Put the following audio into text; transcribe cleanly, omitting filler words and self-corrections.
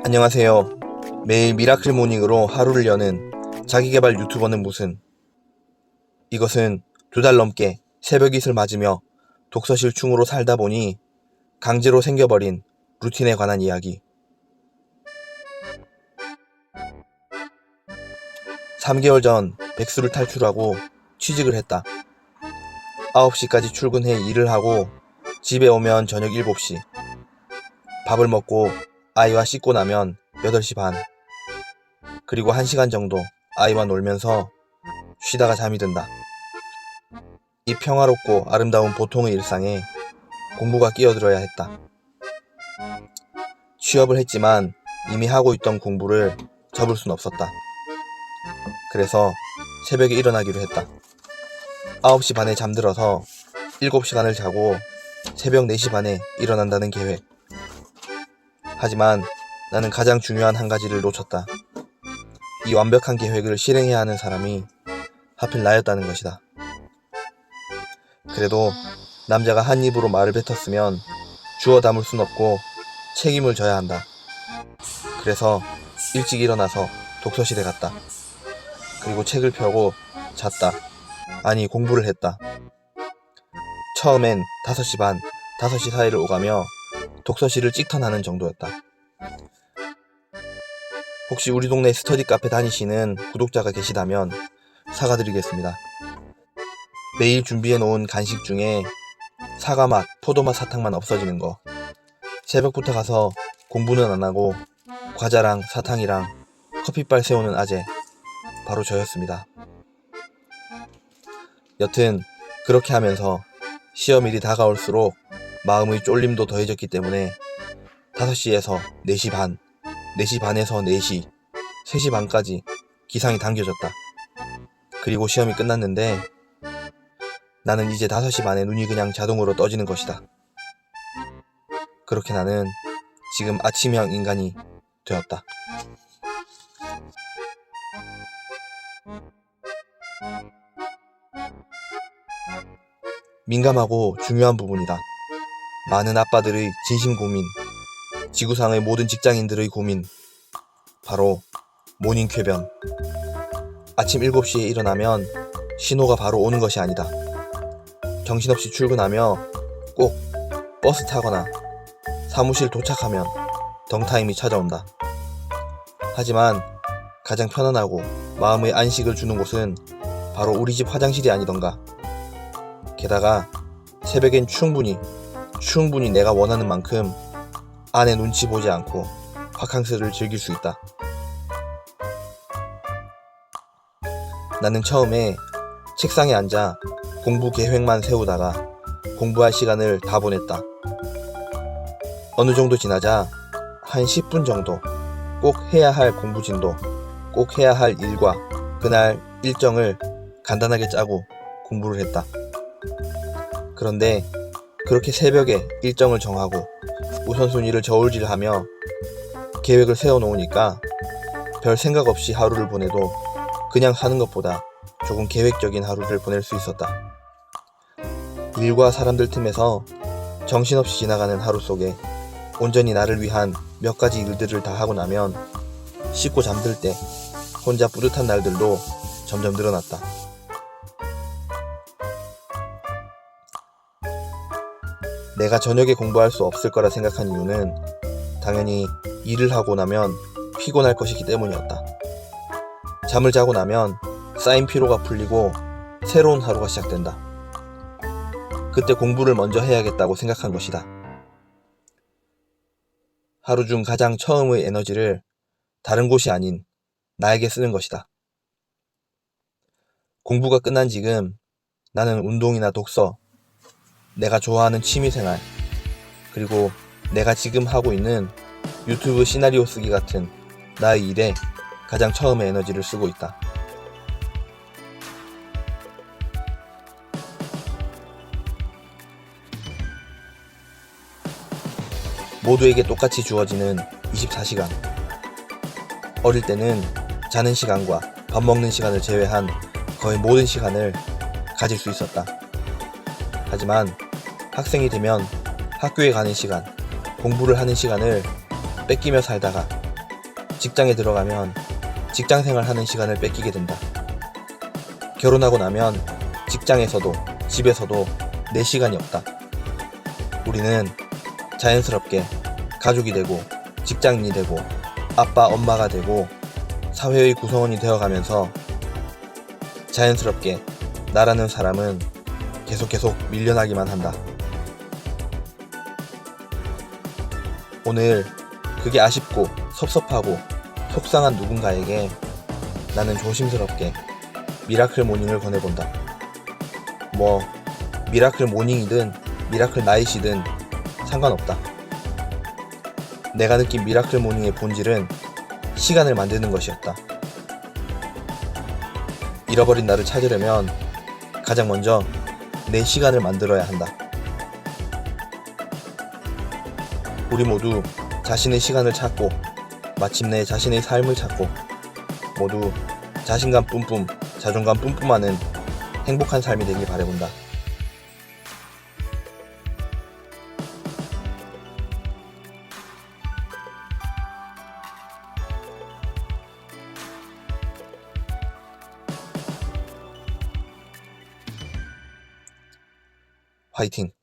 안녕하세요. 매일 미라클 모닝으로 하루를 여는 자기계발 유튜버는 무슨. 이것은 2달 넘게 새벽잇을 맞으며 독서실 충으로 살다 보니 강제로 생겨버린 루틴에 관한 이야기. 3개월 전 백수를 탈출하고 취직을 했다. 9시까지 출근해 일을 하고 집에 오면 저녁 7시. 밥을 먹고 아이와 씻고 나면 8시 반. 그리고 1시간 정도 아이와 놀면서 쉬다가 잠이 든다. 이 평화롭고 아름다운 보통의 일상에 공부가 끼어들어야 했다. 취업을 했지만 이미 하고 있던 공부를 접을 순 없었다. 그래서 새벽에 일어나기로 했다. 9시 반에 잠들어서 7시간을 자고 새벽 4시 반에 일어난다는 계획. 하지만 나는 가장 중요한 한 가지를 놓쳤다. 이 완벽한 계획을 실행해야 하는 사람이 하필 나였다는 것이다. 그래도 남자가 한 입으로 말을 뱉었으면 주워 담을 순 없고 책임을 져야 한다. 그래서 일찍 일어나서 독서실에 갔다. 그리고 책을 펴고 잤다. 아니, 공부를 했다. 처음엔 5시 반, 5시 사이를 오가며 독서실을 찍턴하는 정도였다. 혹시 우리 동네 스터디 카페 다니시는 구독자가 계시다면 사과드리겠습니다. 매일 준비해놓은 간식 중에 사과맛, 포도맛 사탕만 없어지는 거. 새벽부터 가서 공부는 안 하고 과자랑 사탕이랑 커피빨 세우는 아재, 바로 저였습니다. 여튼 그렇게 하면서 시험일이 다가올수록 마음의 쫄림도 더해졌기 때문에 5시에서 4시 반, 4시 반에서 4시, 3시 반까지 기상이 당겨졌다. 그리고 시험이 끝났는데 나는 이제 5시 반에 눈이 그냥 자동으로 떠지는 것이다. 그렇게 나는 지금 아침형 인간이 되었다. 민감하고 중요한 부분이다. 많은 아빠들의 진심 고민, 지구상의 모든 직장인들의 고민, 바로 모닝 쾌변. 아침 7시에 일어나면 신호가 바로 오는 것이 아니다. 정신없이 출근하며 꼭 버스 타거나 사무실 도착하면 덩타임이 찾아온다. 하지만 가장 편안하고 마음의 안식을 주는 곳은 바로 우리 집 화장실이 아니던가. 게다가 새벽엔 충분히 내가 원하는 만큼 아내 눈치 보지 않고 바캉스를 즐길 수 있다. 나는 처음에 책상에 앉아 공부 계획만 세우다가 공부할 시간을 다 보냈다. 어느 정도 지나자 한 10분 정도 꼭 해야 할 공부 진도, 꼭 해야 할 일과 그날 일정을 간단하게 짜고 공부를 했다. 그런데 그렇게 새벽에 일정을 정하고 우선순위를 저울질하며 계획을 세워놓으니까 별 생각 없이 하루를 보내도 그냥 사는 것보다 조금 계획적인 하루를 보낼 수 있었다. 일과 사람들 틈에서 정신없이 지나가는 하루 속에 온전히 나를 위한 몇 가지 일들을 다 하고 나면 씻고 잠들 때 혼자 뿌듯한 날들도 점점 늘어났다. 내가 저녁에 공부할 수 없을 거라 생각한 이유는 당연히 일을 하고 나면 피곤할 것이기 때문이었다. 잠을 자고 나면 쌓인 피로가 풀리고 새로운 하루가 시작된다. 그때 공부를 먼저 해야겠다고 생각한 것이다. 하루 중 가장 처음의 에너지를 다른 곳이 아닌 나에게 쓰는 것이다. 공부가 끝난 지금 나는 운동이나 독서, 내가 좋아하는 취미생활, 그리고 내가 지금 하고 있는 유튜브 시나리오 쓰기 같은 나의 일에 가장 처음의 에너지를 쓰고 있다. 모두에게 똑같이 주어지는 24시간. 어릴 때는 자는 시간과 밥 먹는 시간을 제외한 거의 모든 시간을 가질 수 있었다. 하지만 학생이 되면 학교에 가는 시간, 공부를 하는 시간을 뺏기며 살다가 직장에 들어가면 직장 생활하는 시간을 뺏기게 된다. 결혼하고 나면 직장에서도 집에서도 내 시간이 없다. 우리는 자연스럽게 가족이 되고 직장인이 되고 아빠, 엄마가 되고 사회의 구성원이 되어가면서 자연스럽게 나라는 사람은 계속 밀려나기만 한다. 오늘 그게 아쉽고 섭섭하고 속상한 누군가에게 나는 조심스럽게 미라클 모닝을 권해본다. 뭐 미라클 모닝이든 미라클 나잇이든 상관없다. 내가 느낀 미라클 모닝의 본질은 시간을 만드는 것이었다. 잃어버린 나를 찾으려면 가장 먼저 내 시간을 만들어야 한다. 우리 모두 자신의 시간을 찾고 마침내 자신의 삶을 찾고 모두 자신감 뿜뿜, 자존감 뿜뿜하는 행복한 삶이 되길 바라본다. 화이팅!